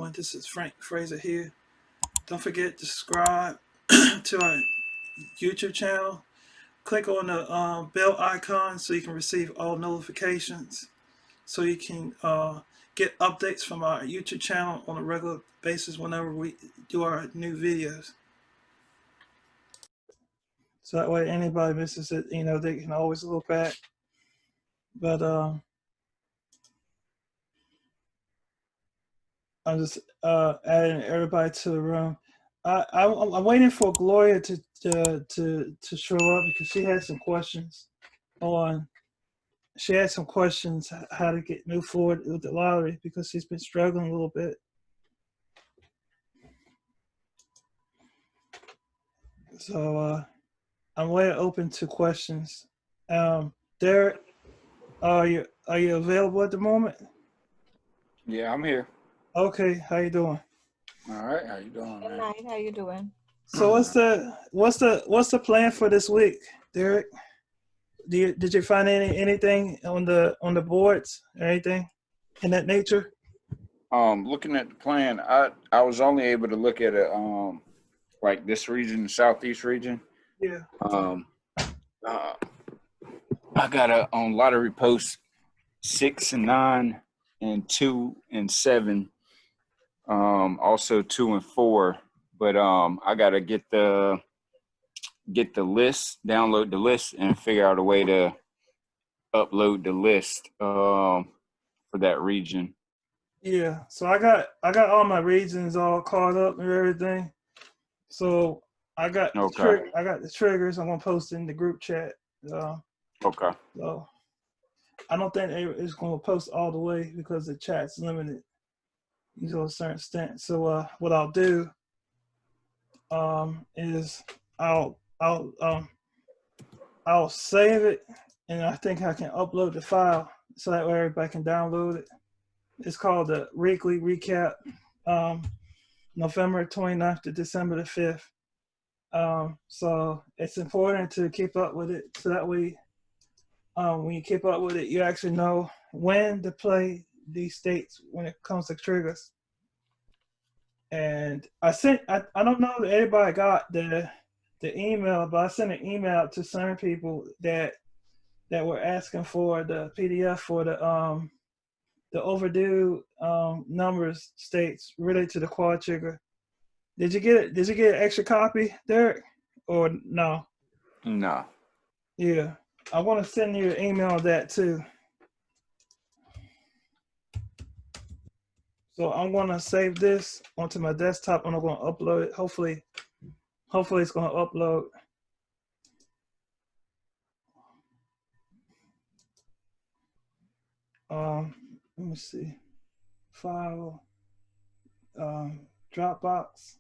doing? This is Frank Fraser here. Don't forget to subscribe to our YouTube channel. Click on the bell icon so you can receive all notifications. So you can get updates from our YouTube channel on a regular basis whenever we do our new videos. So that way anybody misses it, they can always look back. But I'm just adding everybody to the room. I'm waiting for Gloria to show up because she had some questions how to move forward with the lottery because she's been struggling a little bit. So I'm way open to questions. Derek, are you available at the moment? Yeah, I'm here. Okay, how you doing? All right, how you doing, man? Good night. How you doing? So what's the plan for this week, Derek? Did you find anything on the boards or anything in that nature? Looking at the plan, I was only able to look at it like this region, the southeast region. Yeah. I got on lottery post 6 and 9 and 2 and 7. Also 2 and 4. But I gotta get the list, download the list, and figure out a way to upload the list for that region. Yeah. So I got all my regions all caught up and everything. So I got the triggers. I'm gonna post in the group chat. Okay. So I don't think it's gonna post all the way because the chat's limited to a certain extent. So what I'll do is I'll save it, and I think I can upload the file so that way everybody can download it. It's called the Weekly Recap, November 29th to December the 5th. So it's important to keep up with it so that way when you keep up with it, you actually know when to play these states when it comes to triggers. And I don't know if anybody got the email, but I sent an email to certain people that were asking for the PDF for the overdue numbers states related to the quad trigger. Did you get it? Did you get an extra copy, Derek? Or no? No. Yeah. I want to send you an email of that too. So I'm going to save this onto my desktop and I'm going to upload it. Hopefully it's going to upload. Let me see. File, Dropbox,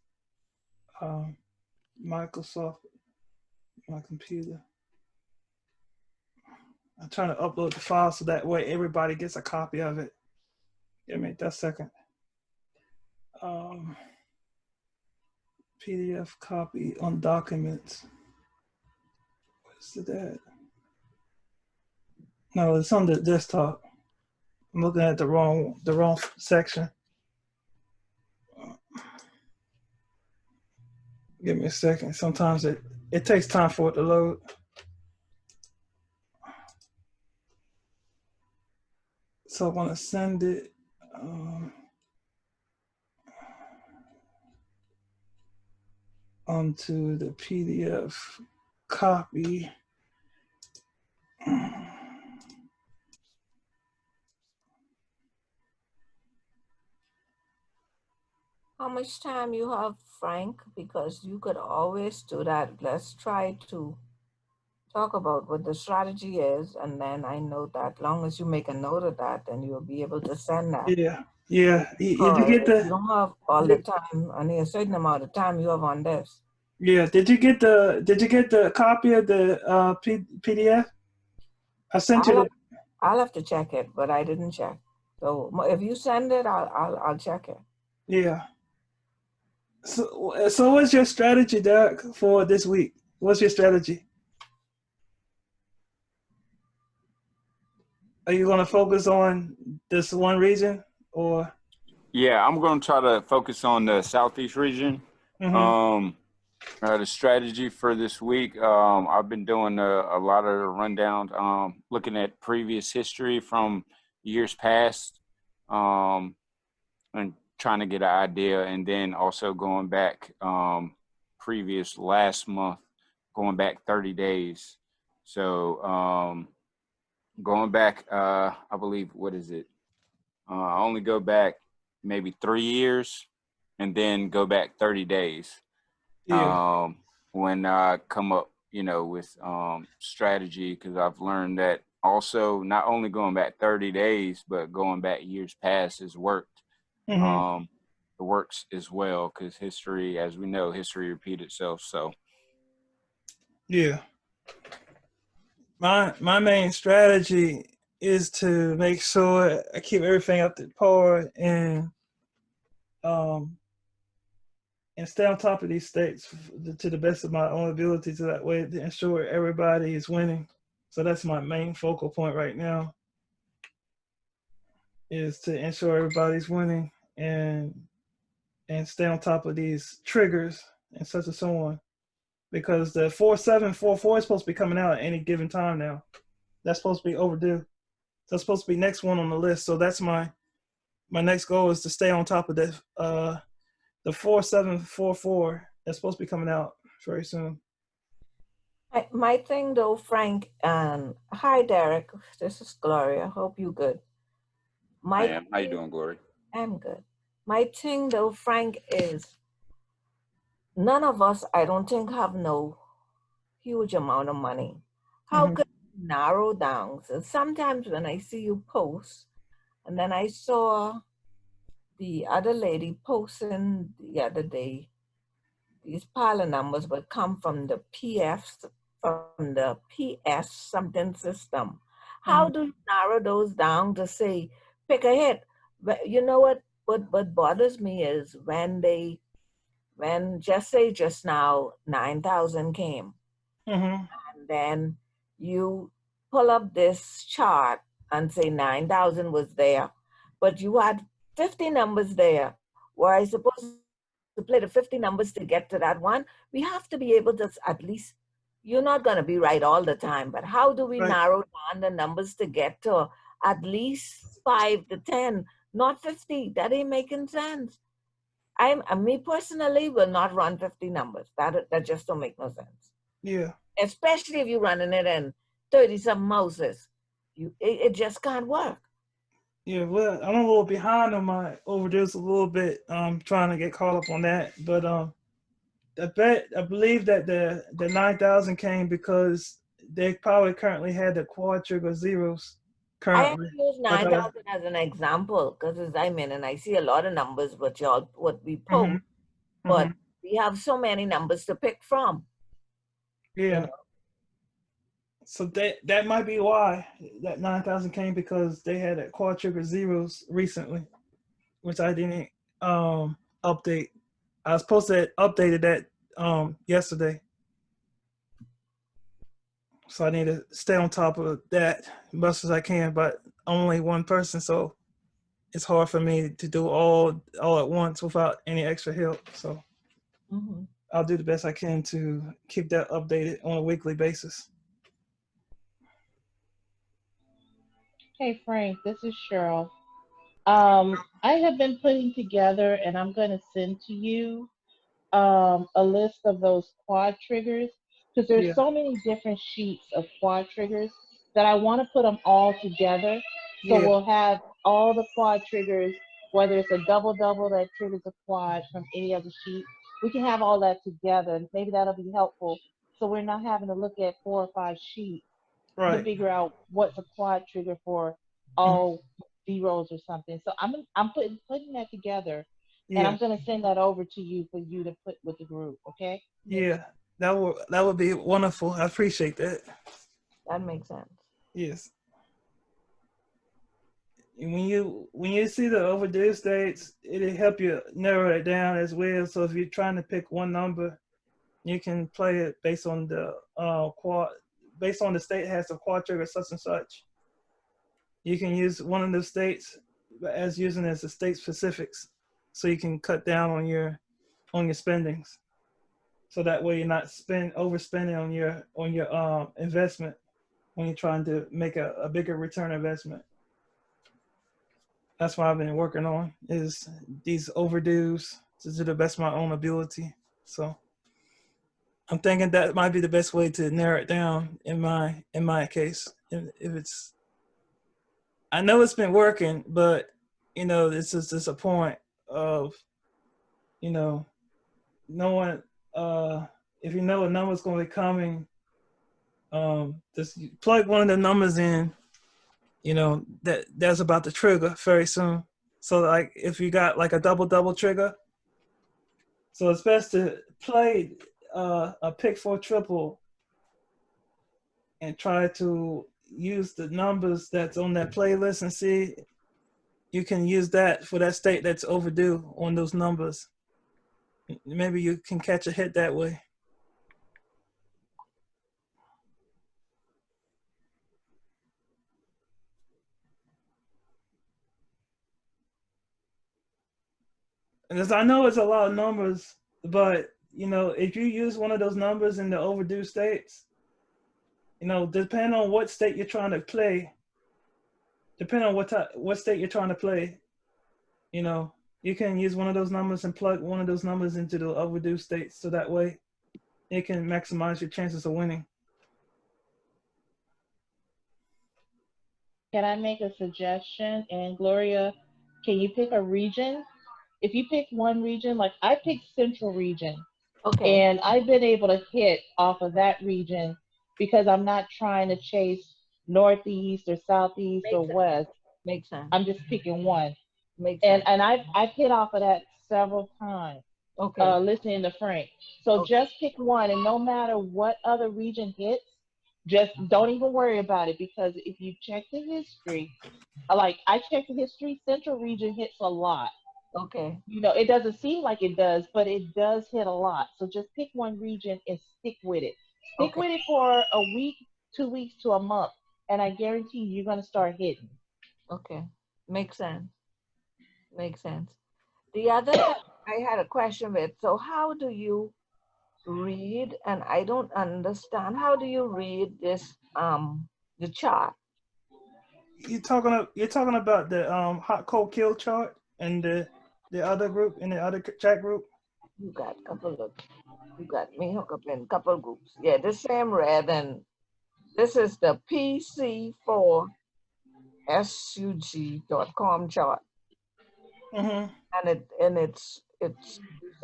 Microsoft, my computer. I'm trying to upload the file so that way everybody gets a copy of it. Give me that second. PDF copy on documents. Where's it at? No, it's on the desktop. I'm looking at the wrong section. Give me a second. Sometimes it takes time for it to load. So I want to send it. Onto the PDF copy. How much time you have, Frank? Because you could always do that. Let's try to talk about what the strategy is, and then I know that long as you make a note of that, then you'll be able to send that. Yeah. Did you get the? You don't have all the time. Only a certain amount of time you have on this. Yeah. Did you get the copy of the PDF? I sent you. I'll have to check it, but I didn't check. So if you send it, I'll check it. Yeah. So what's your strategy, Derek, for this week? What's your strategy? Are you going to focus on this one region or? Yeah, I'm going to try to focus on the Southeast region. Mm-hmm. Um, the strategy for this week, I've been doing a lot of rundowns, looking at previous history from years past, um, and trying to get an idea, and then also going back previous last month, going back 30 days. So going back, I believe, what is it? I only go back maybe 3 years, and then go back 30 days. Yeah. Um, when I come up, with strategy, because I've learned that also not only going back 30 days, but going back years past has worked. Mm-hmm. Um, it works as well because history, as we know, history repeats itself. So, Yeah. My main strategy is to make sure I keep everything up to par um and stay on top of these states to the best of my own ability, so that way to ensure everybody is winning. So that's my main focal point right now, is to ensure everybody's winning and stay on top of these triggers and such and so on. Because the 4744 is supposed to be coming out at any given time now. That's supposed to be overdue. That's supposed to be next one on the list. So that's my next goal, is to stay on top of the 4744 that's supposed to be coming out very soon. My thing though, Frank, and hi Derek, this is Gloria. Hope you good. My man, how you thing, doing, Glory? I'm good. My thing though, Frank, is none of us, I don't think, have no huge amount of money. How Mm-hmm. could you narrow down? So sometimes when I see you post, and then I saw the other lady posting the other day, these pile of numbers would come from the PS something system. How Mm-hmm. do you narrow those down to say pick a hit? But you know what bothers me is when just say just now 9,000 came, Mm-hmm. and then you pull up this chart and say 9,000 was there, but you had 50 numbers there. Were I supposed to play the 50 numbers to get to that one? We have to be able to at least, you're not going to be right all the time, but how do we Right. narrow down the numbers to get to at least 5 to 10, not 50? That ain't making sense. Me personally will not run 50 numbers. That just don't make no sense, Yeah. especially if you're running it in 30 some Moses. It just can't work. Yeah. Well, I'm a little behind on my overdues a little bit. Trying to get caught up on that, but I believe that the 9,000 came because they probably currently had the quad trigger zeros I have currently. to use Like I. 9,000 as an example because as I'm in and I see a lot of numbers what we Mm-hmm. post, Mm-hmm. but we have so many numbers to pick from, you Yeah. know. So that might be why that 9,000 came, because they had a quad trigger zeros recently, which I didn't update. I was supposed to have updated that yesterday, so I need to stay on top of that as much as I can. But I'm only one person, so it's hard for me to do all at once without any extra help. So Hmm. I'll do the best I can to keep that updated on a weekly basis. Hey Frank, this is Cheryl. I have been putting together, and I'm going to send to you a list of those quad triggers because there's Yeah. so many different sheets of quad triggers that I want to put them all together. So Yeah. we'll have all the quad triggers, whether it's a double double that triggers a quad from any other sheet. We can have all that together, and maybe that'll be helpful. So we're not having to look at 4 or 5 sheets to Right. figure out what's a quad trigger for Mhm. all zeros or something. So I'm putting that together, and Yeah. I'm gonna send that over to you for you to put with the group. Okay? Yeah. That would be wonderful. I appreciate that. That makes sense. Yes. And when you see the overdue states, it'll help you narrow it down as well. So if you're trying to pick one number, you can play it based on the quad, based on the state has a quad trigger such and such. You can use one of the states as using as the state specifics, so you can cut down on your spendings. So that way you're not overspending on your investment when you're trying to make a bigger return investment. That's what I've been working on is these overdues to the best of my own ability. So I'm thinking that might be the best way to narrow it down in my case. If it's, I know it's been working, but it's just a point of you know knowing if you know a number's going to be coming, just plug one of the numbers in. That's about to trigger very soon. So like if you got like a double trigger, so it's best to play a pick four triple and try to use the numbers that's on that playlist and see you can use that for that state that's overdue on those numbers. Maybe you can catch a hit that way. And as I know it's a lot of numbers, but if you use one of those numbers in the overdue states, depending on what state you're trying to play, depending on what state you're trying to play, you can use one of those numbers and plug one of those numbers into the overdue states, so that way it can maximize your chances of winning. Can I make a suggestion? And Gloria, can you pick a region? If you pick one region, like I picked Central Region, Okay. and I've been able to hit off of that region because I'm not trying to chase Northeast or Southeast or Makes sense. West. Makes sense. I'm just picking one. Makes And sense. and I've hit off of that several times, Okay. listening to Frank. So Okay. just pick one, and no matter what other region hits, just don't even worry about it, because if you check the history, like I checked the history, Central Region hits a lot. Okay. It doesn't seem like it does, but it does hit a lot. So just pick one region and stick with it. Stick Okay. with it for a week, 2 weeks to a month, and I guarantee you're gonna start hitting. Okay. Makes sense. Makes sense. The other thing I had a question with, so how do you read, and I don't understand, how do you read this the chart? You're talking about the hot cold kill chart and the other group in the other chat group. You got me hooked up in a couple of groups. Yeah, this same red, and this is the PC4SUG.com chart. Mm-hmm. And it's you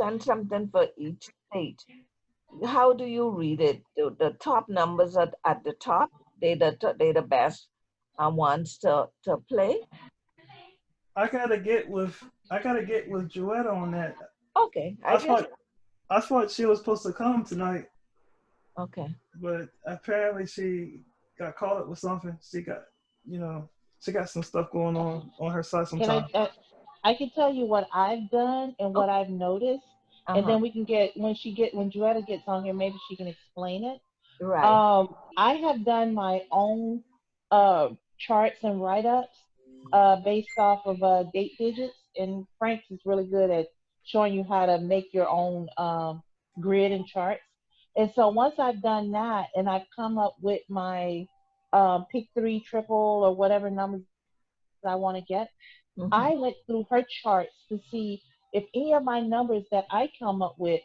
send something for each state. How do you read it? The top numbers at the top, they the best ones to play. I gotta get with Joetta on that. Okay, I I just thought I thought she was supposed to come tonight, okay. but apparently she got caught up with something. You know, she got some stuff going on her side Can I? sometimes. I can tell you what I've done and what Okay. I've noticed, and Uh-huh. then we can get when Joetta gets on here, maybe she can explain it. Right. I have done my own charts and write-ups based off of date digits, and Frank's is really good at showing you how to make your own grid and charts. And so once I've done that, and I've come up with my pick three, triple, or whatever numbers I want to get, I went through Mm-hmm. her charts to see if any of my numbers that I come up with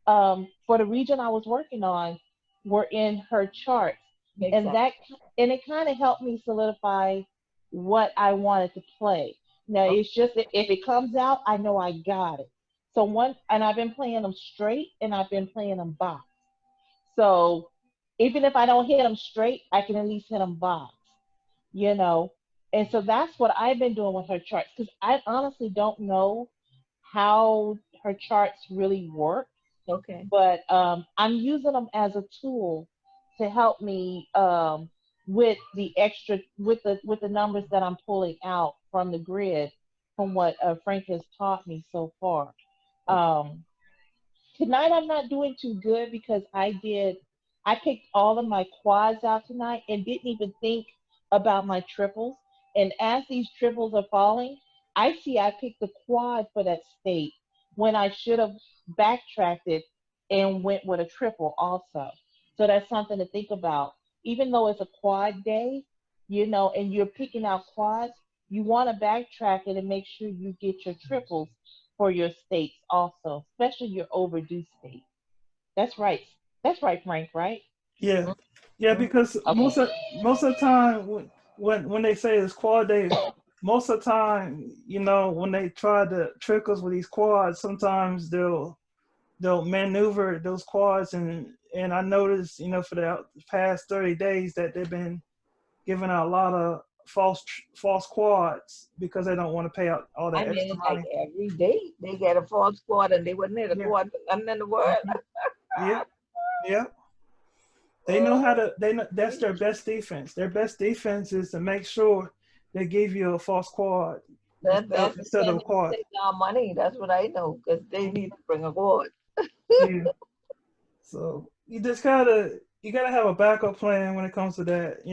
for the region I was working on were in her charts, Makes and sense. it kind of helped me solidify what I wanted to play. Now Okay. it's just that if it comes out, I know I got it. So and I've been playing them straight, and I've been playing them box. So even if I don't hit them straight, I can at least hit them box, you know. And so that's what I've been doing with her charts, because I honestly don't know how her charts really work, Okay. but I'm using them as a tool to help me with the extra with the numbers that I'm pulling out from the grid from what Frank has taught me so far. Okay. Um, Tonight I'm not doing too good because I picked all of my quads out tonight and didn't even think about my triples. And as these triples are falling, I see I picked the quad for that state when I should have backtracked it and went with a triple also. So that's something to think about. Even though it's a quad day, and you're picking out quads, you want to backtrack it and make sure you get your triples for your states also, especially your overdue states. That's right. That's right, Frank, right? Yeah, yeah, Mhm. because Okay. most of the time when they say it's quad day, most of the time, when they try to trick us with these quads, sometimes they'll maneuver those quads, and I noticed, for the past 30 days that they've been giving out a lot of false quads because they don't want to pay out all I that mean, extra it's like money. every day they get a false quad and they wouldn't hit a Yeah. quad for nothing in the world. Hmm. Yeah. Yeah. They know how to. They know that's their best defense. Their best defense is to make sure they give you a false quad That's the instead of same a as quad. take our money. That's what I know because they need to bring a quad. Yeah. So you gotta have a backup plan when it comes to that.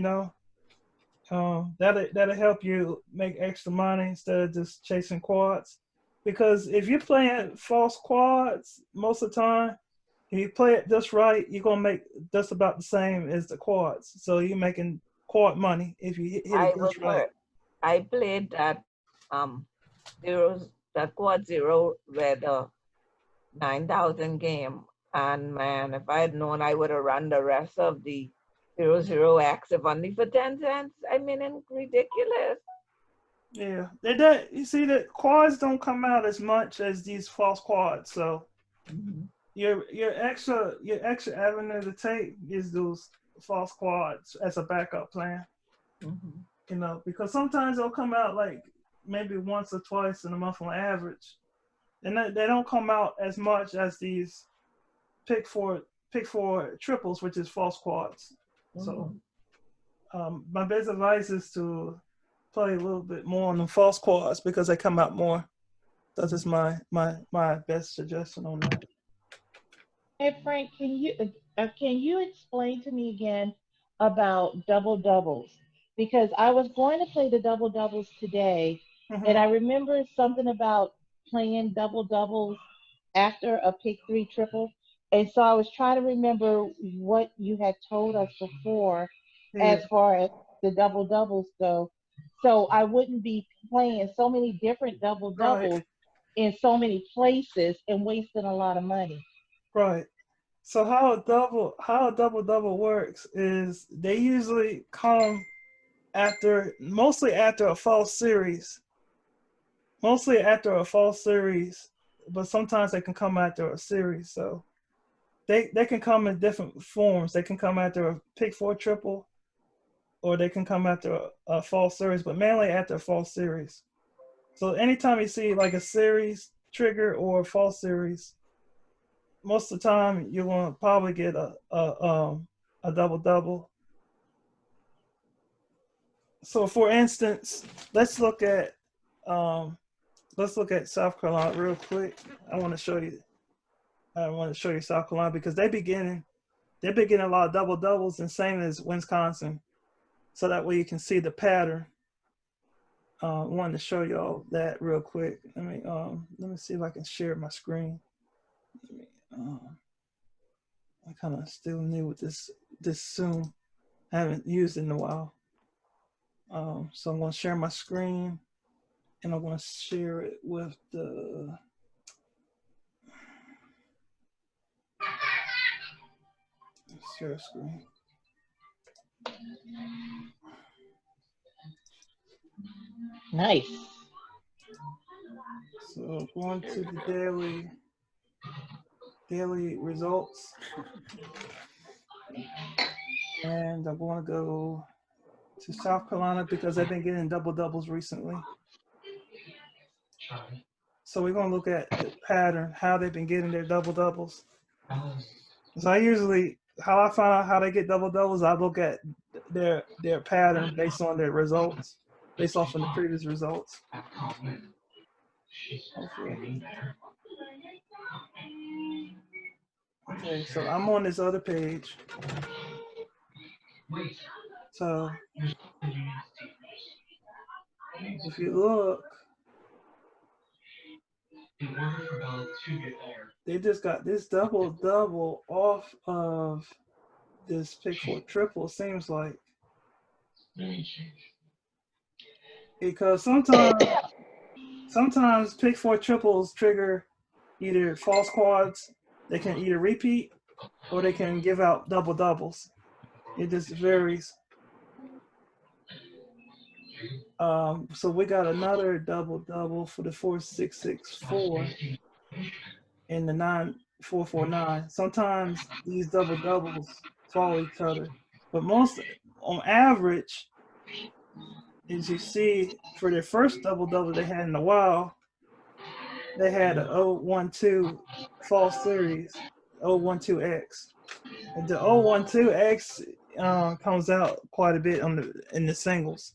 That'll help you make extra money instead of just chasing quads. Because if you're playing false quads most of the time, if you play it just right, you're gonna make just about the same as the quads. So you're making quad money if you hit I it was just right. hurt. I played that um zeros that quad zero with the 9,000 game, and man, if I had known, I would have run the rest of the 00X if only for 10 cents. I mean, it's ridiculous. Yeah, they don't. You see, the quads don't come out as much as these false quads. So Mhm. your extra avenue to take is those false quads as a backup plan. Mhm. Because sometimes they'll come out like maybe once or twice in a month on average, and they don't come out as much as these pick four pick four triples, which is false quads. So Mhm. my best advice is to play a little bit more on the false quads because they come out more. That's just my best suggestion on that. Hey Frank, can you explain to me again about double doubles? Because I was going to play the double doubles today, and Hmm. I remember something about playing double doubles after a pick three triple, and so I was trying to remember what you had told us before Yeah, as far as the double doubles go, so I wouldn't be playing so many different double right, doubles in so many places and wasting a lot of money. right. So how a double double works is they usually come mostly after a false series, but sometimes they can come after a series. So they can come in different forms. They can come after a pick four triple, or they can come after a false series, but mainly after a false series. So anytime you see like a series trigger or a false series, most of the time you're going to probably get a double double. So for instance, let's look at um, South Carolina real quick. I want to show you. I want to show you South Carolina because they're beginning a lot of double doubles, and same as Wisconsin. So that way you can see the pattern. I wanted to show y'all that real quick. Let me see if I can share my screen. Let me, I kind of still new with this Zoom. I haven't used it in a while. So I'm going to share my screen, and I'm going to share it with the share screen. Nice. So going to the daily results, and I'm going to go to South Carolina because they've been getting double doubles recently. So we're going to look at the pattern, how they've been getting their double doubles. So how I find out how they get double doubles, I look at their pattern based on their results, based off of the previous results. Hopefully. Okay, so I'm on this other page. So if you look, They just got this double off of this pick four triple. Seems like because sometimes pick four triples trigger either false quads. They can either repeat or they can give out double doubles. It just varies. So we got another double double for the 4664 and the 9449. Sometimes these double doubles follow each other, but most on average, as you see, for their first double double they had in a while, they had a 012 false series, 012X. And the 012X comes out quite a bit in the singles.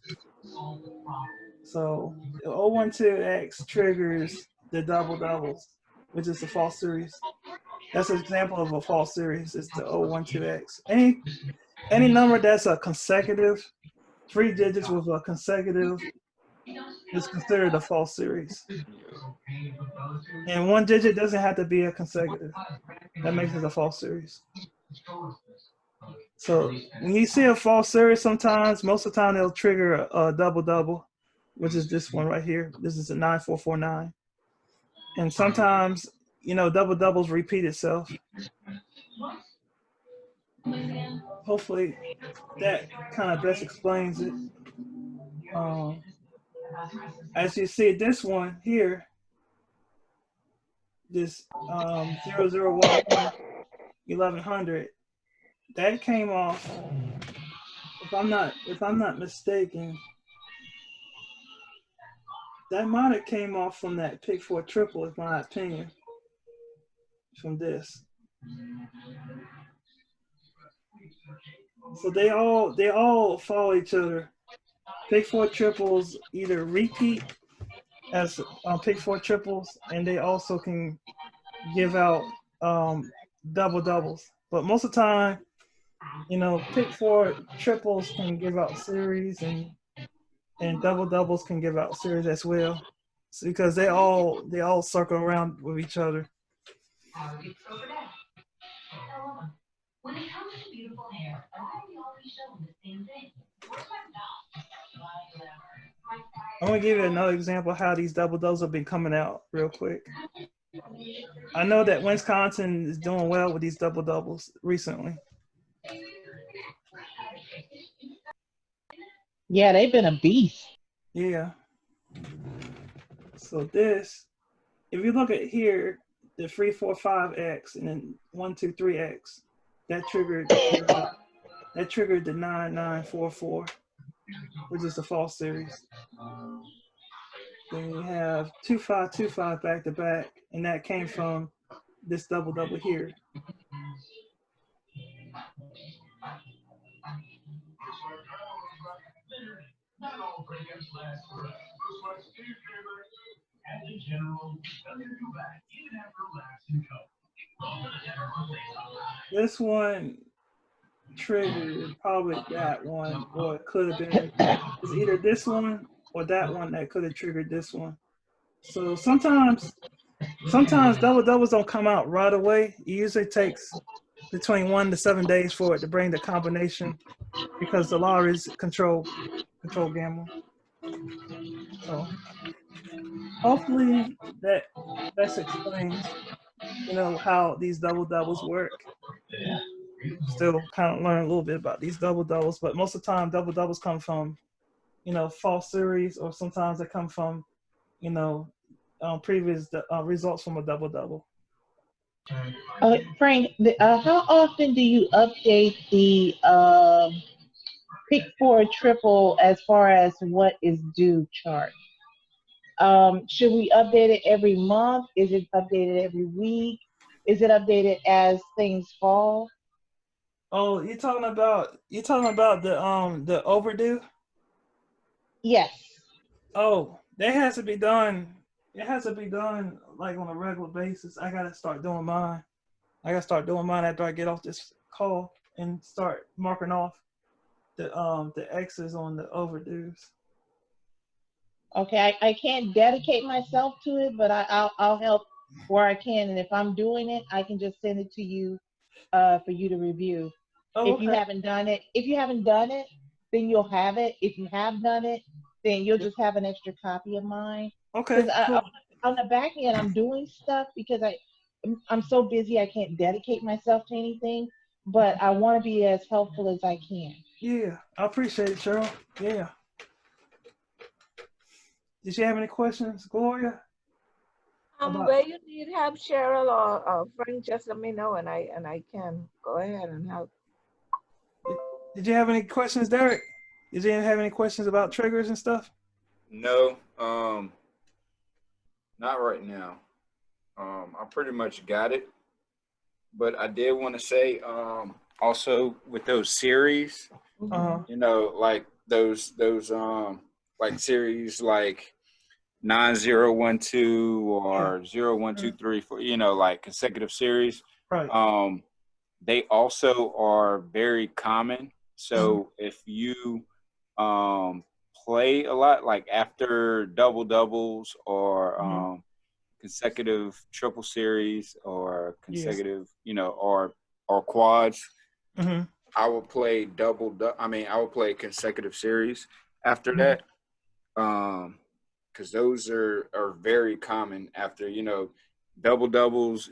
So the 012X triggers the double doubles, which is the false series. That's an example of a false series. It's the 012X. Any number that's a consecutive, 3 digits with a consecutive is considered a false series. And 1 digit doesn't have to be a consecutive. That makes it a false series. So when you see a false series, sometimes, most of the time, they'll trigger a double double, which is this one right here. This is a 9449. And sometimes, double doubles repeat itself. Hopefully, that kind of best explains it. As you see, this one here, this 0011 1100, that came off. If I'm not mistaken, that might have came off from that pick four triple, in my opinion. From this, so they all follow each other. Pick four triples either repeat as pick four triples, and they also can give out double doubles. But most of the time, pick four triples can give out series, and double doubles can give out series as well, because they all circle around with each other. I'm gonna give you another example of how these double doubles have been coming out real quick. I know that Wisconsin is doing well with these double doubles recently. Yeah, they've been a beast. Yeah. So this, if you look at here, the 345X and then 123X, that triggered the 9944, which is the false series. Then you have 2525 back to back, and that came from this double double here. This one triggered probably that one, or it could have been, it's either this one or that one that could have triggered this one. So sometimes double doubles don't come out right away. It usually takes between 1 to 7 days for it to bring the combination, because the lotteries control gambling. So hopefully that best explains, how these double doubles work. Still kind of learn a little bit about these double doubles, but most of the time double doubles come from, false series, or sometimes they come from, previous results from a double double. Frank, how often do you update the pick four triple as far as what is due chart? Should we update it every month? Is it updated every week? Is it updated as things fall? Oh, you're talking about the overdue? Yes. Oh, that has to be done. It has to be done like on a regular basis. I gotta start doing mine. After I get off this call and start marking off the X's on the overdues. Okay, I can't dedicate myself to it, but I'll help where I can, and if I'm doing it, I can just send it to you for you to review. Oh, okay. If you haven't done it, then you'll have it. If you have done it, then you'll just have an extra copy of mine. Because Okay, cool. on the back end, I'm doing stuff because I'm so busy I can't dedicate myself to anything. But I want to be as helpful as I can. Yeah, I appreciate it, Cheryl. Yeah. Did you have any questions, Gloria? About Where you need help, Cheryl or Frank, just let me know, and I can go ahead and help. did you have any questions, Derek? Did you have any questions about triggers and stuff? No, not right now. I pretty much got it, but I did want to say, also with those series, Uh-huh. like like series like 9012 Yeah. or 0123 for, like consecutive series. Right. Um, they also are very common. Mm-hmm. So if you um, play a lot, like after double doubles or Mm-hmm. consecutive triple series or Yeah. consecutive, or quads, Mm-hmm. I would play I would play consecutive series after Mm-hmm. that. Because those are very common after, double doubles,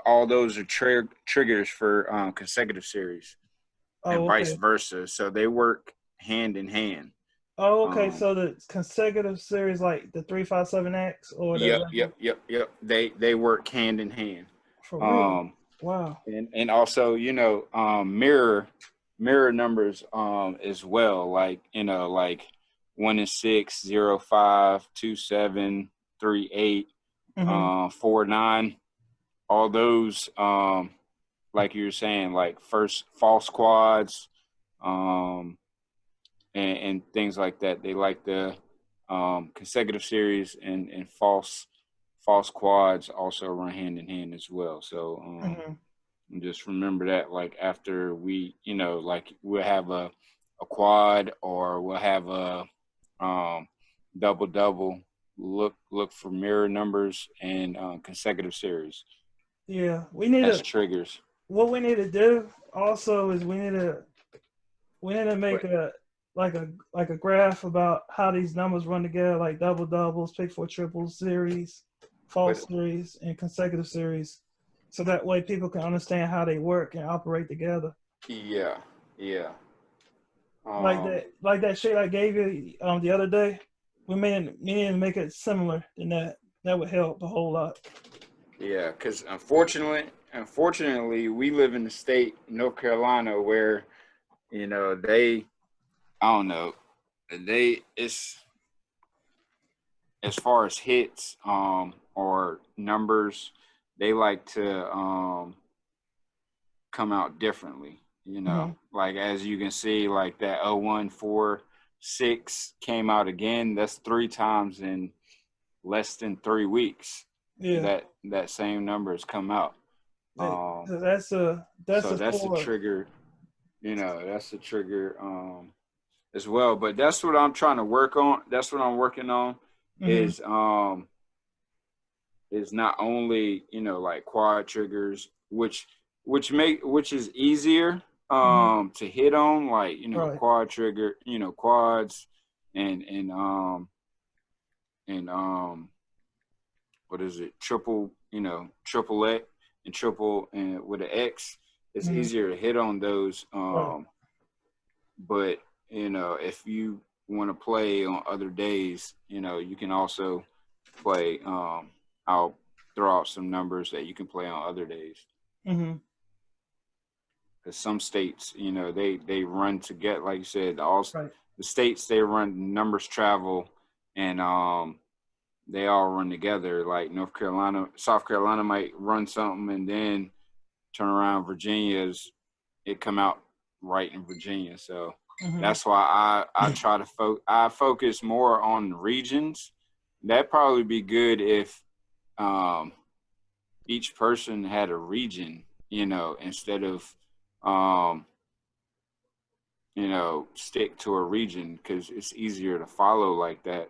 all those are triggers for consecutive series and Oh, vice okay. versa. So they work hand in hand. Oh, okay. Um, So the consecutive series, like the 357X or the yep, regular, yep, yep, yep. They work hand in hand. for real. Um, Wow. and also, mirror numbers as well, like, like 1 and 6, 0, 5, 2, 7, 3, 8, Mm-hmm. 4, 9, all those, like you were saying, like first false quads, um and things like that. They like the consecutive series, and false quads also run hand in hand as well. So Mm-hmm. just remember that, like after we, like we'll have a quad or we'll have a um, double double. Look for mirror numbers and consecutive series Yeah. We need as to. triggers. What we need to do also is we need to make But a like a graph about how these numbers run together, like double doubles, pick four triples, series, but false series, and consecutive series, so that way people can understand how they work and operate together. yeah, yeah, Like like that shit I gave you the other day. We need to make it similar, and that would help a whole lot. yeah. Because unfortunately, we live in the state, North Carolina, where they, I don't know, it's as far as hits, or numbers, they like to come out differently. Hmm. Like as you can see, like that 0146 came out again. That's 3 times in less than 3 weeks. Yeah, That same number has come out. Um, that's so a that's a four. trigger. That's a trigger as well. But that's what I'm trying to work on. That's what I'm working on. Hmm. Is is not only, like quad triggers, which is easier Hmm. to hit on, like, Right. quad trigger, quads, and what is it, triple X and triple and with an X. It's Hmm. easier to hit on those. Right. But if you want to play on other days, you can also play. I'll throw out some numbers that you can play on other days. Hmm. Because some states, they run together. Like you said, all Right. the states, they run numbers travel, and they all run together. Like North Carolina, South Carolina might run something, and then turn around. Virginia's, it come out right in Virginia. So Hmm. that's why I try to focus more on regions. That'd probably be good if um, each person had a region, instead of um, you know, stick to a region because it's easier to follow like that.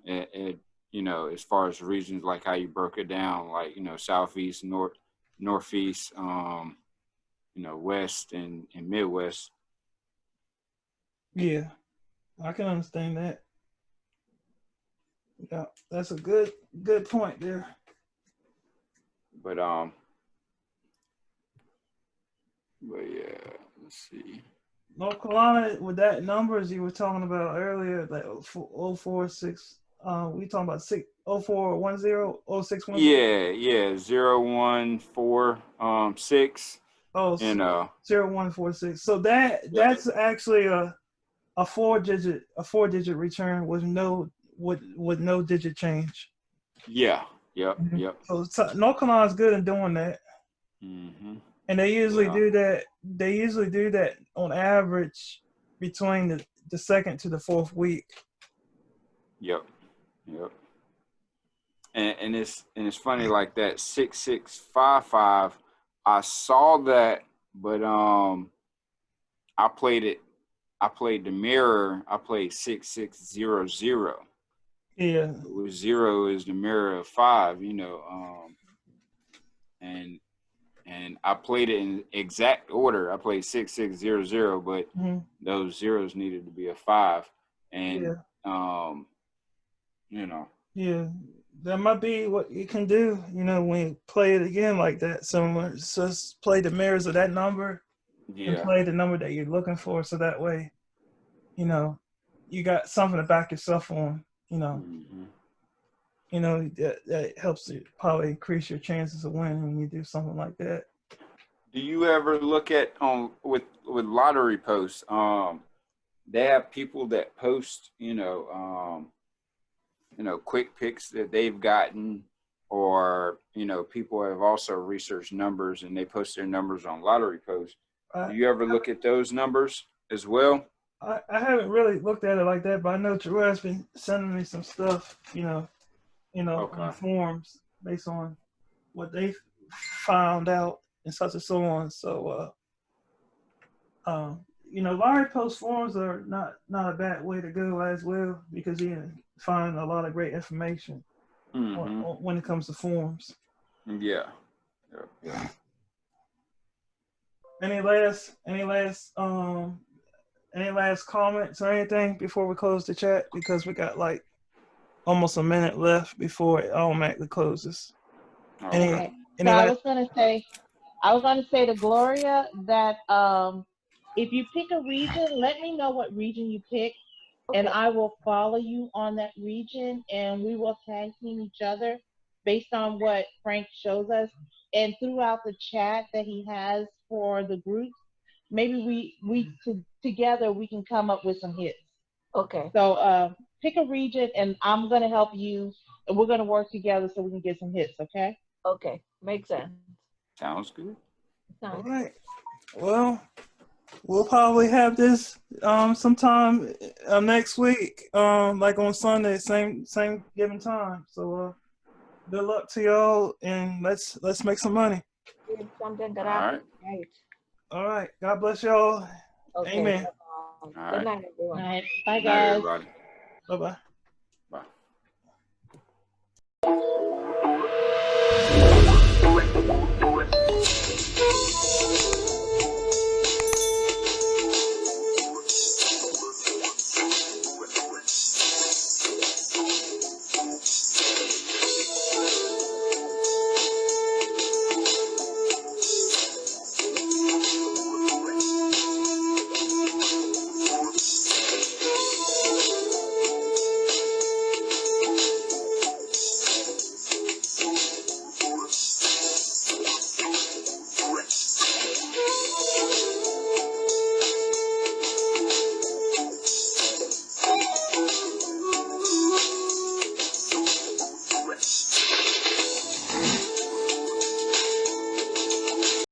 It, you know, as far as regions, like how you broke it down, like, you know, southeast, northeast, you know, west and Midwest. Yeah, I can understand that. Yeah, that's a good point there. But yeah, let's see. North Carolina with that numbers you were talking about earlier, like 046. We talking about 0410 0610. Yeah, 0146. Oh, You know, 0146. So that's actually a four digit return with no digit change. yeah, yep. So North Carolina is good in doing that. And they usually do that. They usually do that on average between the second to the fourth week. Yep. And it's funny like that 6655. I saw that, but I played the mirror. I played 6600. Yeah. Which 0 is the mirror of 5. You know, and I played it in exact order. I played 6600, but those zeros needed to be a 5, and you know. Yeah, that might be what you can do. You know, when you play it again like that, so just play the mirrors of that number and play the number that you're looking for. So that way, you know, you got something to back yourself on. You know, you know that helps to probably increase your chances of winning when you do something like that. Do you ever look at with lottery posts? They have people that post, you know, quick picks that they've gotten, or, you know, people have also researched numbers and they post their numbers on lottery posts. Do you ever look at those numbers as well? I haven't really looked at it like that, but I know Drew has been sending me some stuff, on forums based on what they found out and such and so on. So, lottery post forums are not a bad way to go as well, because you can find a lot of great information when it comes to forums. Yeah. Any last comments or anything before we close the chat? Because we got like almost a minute left before it automatically closes. Okay. So I was gonna say to Gloria that if you pick a region, let me know what region you pick, and I will follow you on that region, and we will tag team each other based on what Frank shows us. And throughout the chat that he has for the groups, maybe we together we can come up with some hits. Okay. So pick a region, and I'm gonna help you, and we're gonna work together so we can get some hits. Okay. Okay. Makes sense. Sounds good. All right. Well, we'll probably have this sometime next week, like on Sunday, same given time. So good luck to y'all, and let's make some money. Something that All right. God bless y'all. Okay. Amen. Good night, everyone. All right. Bye, Good guys. night, everybody. Bye-bye. Bye.